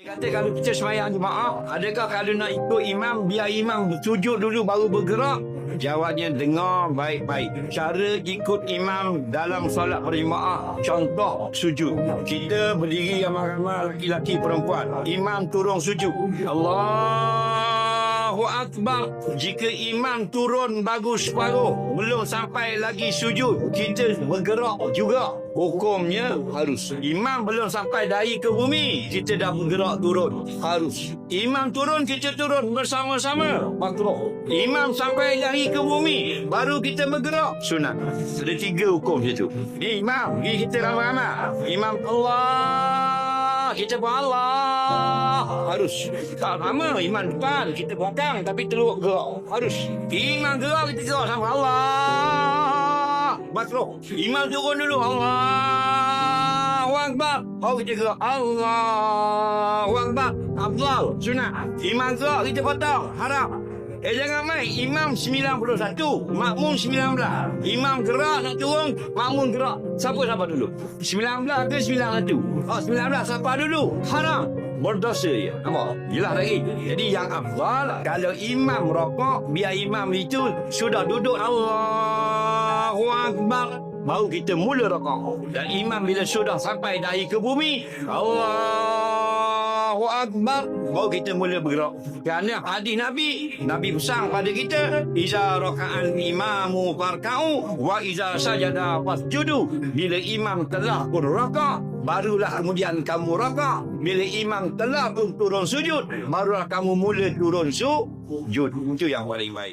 Kata kalau kita sembahyang jemaah, adakah kalau nak ikut imam, biar imam sujud dulu baru bergerak? Jawabnya, dengar baik-baik. Cara ikut imam dalam solat berjemaah, contoh sujud. Kita berdiri ramai-ramai lelaki perempuan. Imam turun sujud. Allahu Akbar. Jika imam turun bagus separuh, belum sampai lagi sujud, kita bergerak juga. Hukumnya harus. Imam belum sampai dahi ke bumi, kita dah bergerak turun. Harus. Imam turun, kita turun bersama-sama. Makruh. Imam sampai dahi ke bumi, baru kita bergerak. Sunat. Ada 3 hukum situ. Ni imam, ni kita ramai-ramai. Imam Allah, kita pun Allah. Harus. Tak sama imam depan, kita belakang tapi terus gerak. Harus. Imam gerak, kita gerak sama Allah. Makruh. Imam turun dulu. Allahu Akbar. Baru kita gerak. Allahu Akbar. Afdal. Sunat. Imam gerak, kita potong. Haram. Jangan main. Imam 91, makmum 19. Imam gerak nak turun, makmum gerak. Siapa dulu? 19 ke 91? Oh, 19 siapa dulu? Haram. Berdosa dia. Nampak? Jelas lagi. Jadi yang afdal, kalau imam rokok, biar imam itu sudah duduk Allahu Akbar, baru kita mula rokok. Dan imam bila sudah sampai dahi ke bumi, Allahu Akbar, baru kita mula bergerak. Kerana hadis Nabi pesan pada kita, iza raka'al imamu farka'u wa iza sajada fasjudu. Bila imam telah pun rakaat, barulah kemudian kamu rakaat. Bila imam telah pun turun sujud, barulah kamu mula turun sujud. Itu yang paling baik.